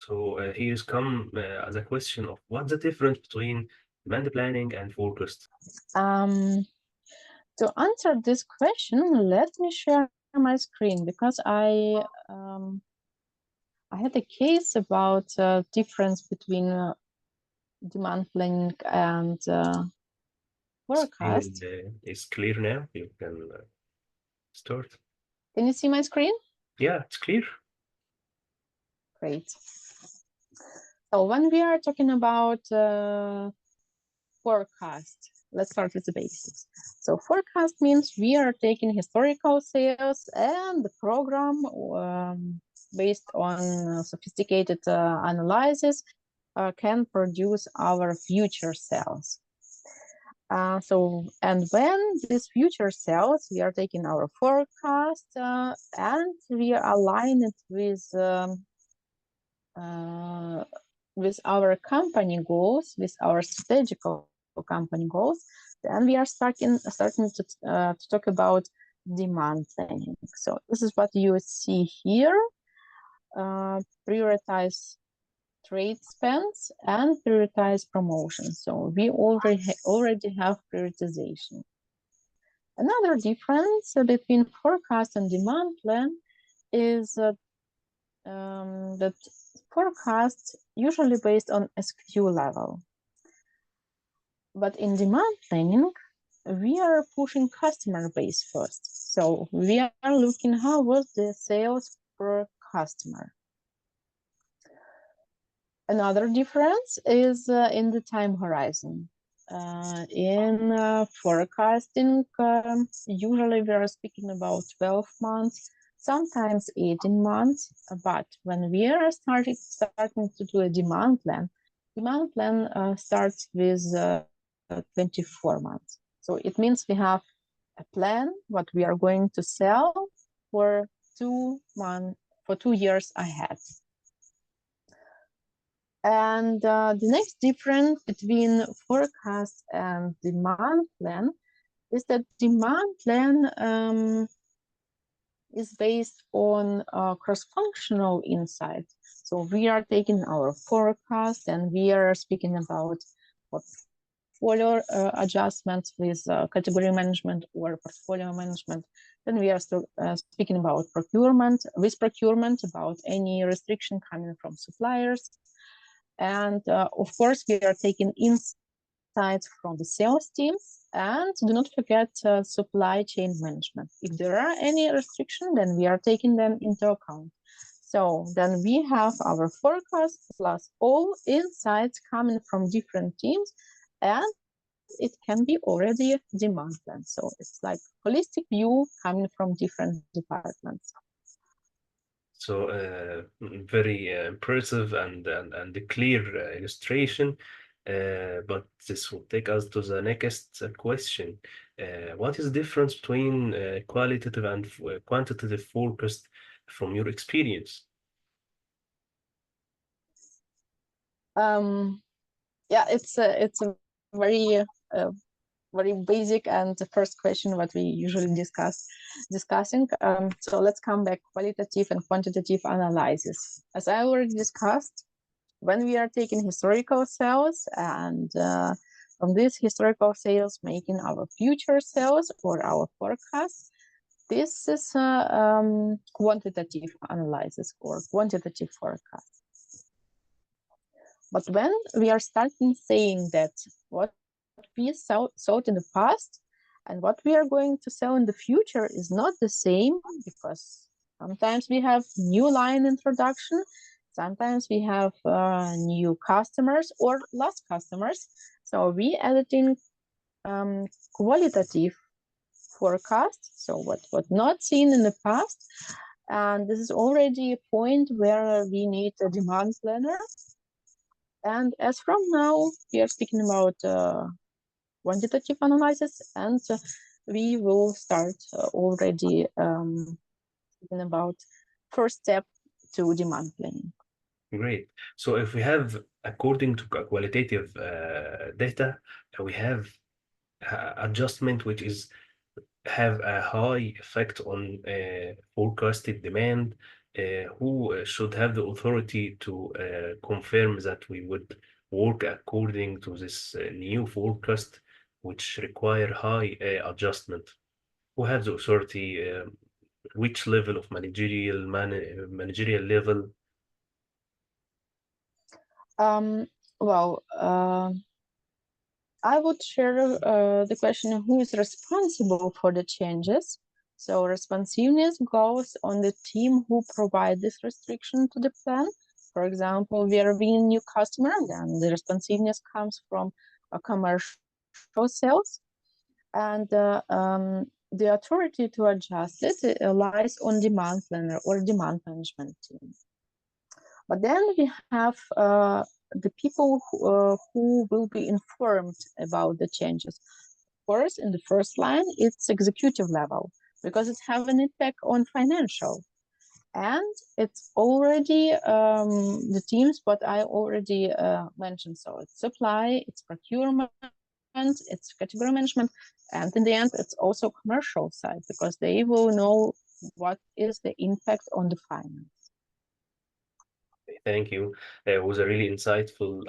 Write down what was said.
So here's come as a question of what's the difference between demand planning and forecast? Um, to answer this question, let me share my screen because I had a case about difference between demand planning and Screen forecast. is clear now. You can start. Can you see my screen? Yeah, it's clear. Great. So when we are talking about forecast, let's start with the basics. So forecast means we are taking historical sales and the program based on sophisticated analysis can produce our future sales. And when these future sales, we are taking our forecast and we align it uh, with our company goals, with our strategical company goals, then we are starting to talk about demand planning. So this is what you see here. Prioritize trade spends and prioritize promotions. So we already have prioritization. Another difference between forecast and demand plan is that forecasts usually based on SKU level. But in demand planning, we are pushing customer base first. So we are looking how was the sales per customer. Another difference is in the time horizon. In forecasting, usually we are speaking about 12 months, sometimes 18 months. But when we are starting to do a demand plan starts with 24 months. So it means we have a plan what we are going to sell for 2 years ahead. And the next difference between forecast and demand plan is that demand plan is based on cross-functional insight. So we are taking our forecast and we are speaking about portfolio adjustments with category management or portfolio management. Then we are still speaking about procurement, with procurement about any restriction coming from suppliers. And of course, we are taking insights from the sales teams. And do not forget supply chain management. If there are any restrictions, then we are taking them into account. So then we have our forecast plus all insights coming from different teams, and it can be already demand plan. So it's like holistic view coming from different departments. So very impressive and a clear illustration. But this will take us to the next question. What is the difference between qualitative and quantitative forecast from your experience? Yeah, it's a very basic and the first question what we usually discussing. So let's come back qualitative and quantitative analysis. As I already discussed, when we are taking historical sales and from this historical sales making our future sales or our forecast, this is quantitative analysis or quantitative forecast. But when we are starting saying that what we sold in the past and what we are going to sell in the future is not the same, because sometimes we have new line introduction, sometimes we have new customers or lost customers. So we editing qualitative forecast, so what not seen in the past. And this is already a point where we need a demand planner. And as from now, we are speaking about quantitative analysis, and we will start already speaking about first step to demand planning. Great. So if we have, according to qualitative data, we have adjustment which is have a high effect on forecasted demand, who should have the authority to confirm that we would work according to this new forecast, which require high adjustment? Who has the authority? Which level of managerial level? Um, well, I would share the question who is responsible for the changes. So responsiveness goes on the team who provide this restriction to the plan. For example, we are winning new customer, then the responsiveness comes from commercial sales, and the authority to adjust it lies on demand planner or demand management team. But then we have the people who will be informed about the changes. Of course, in the first line, it's executive level because it have an impact on financial. And it's already the teams, what I already mentioned. So it's supply, it's procurement, it's category management, and in the end, it's also commercial side because they will know what is the impact on the finance. Thank you. It was a really insightful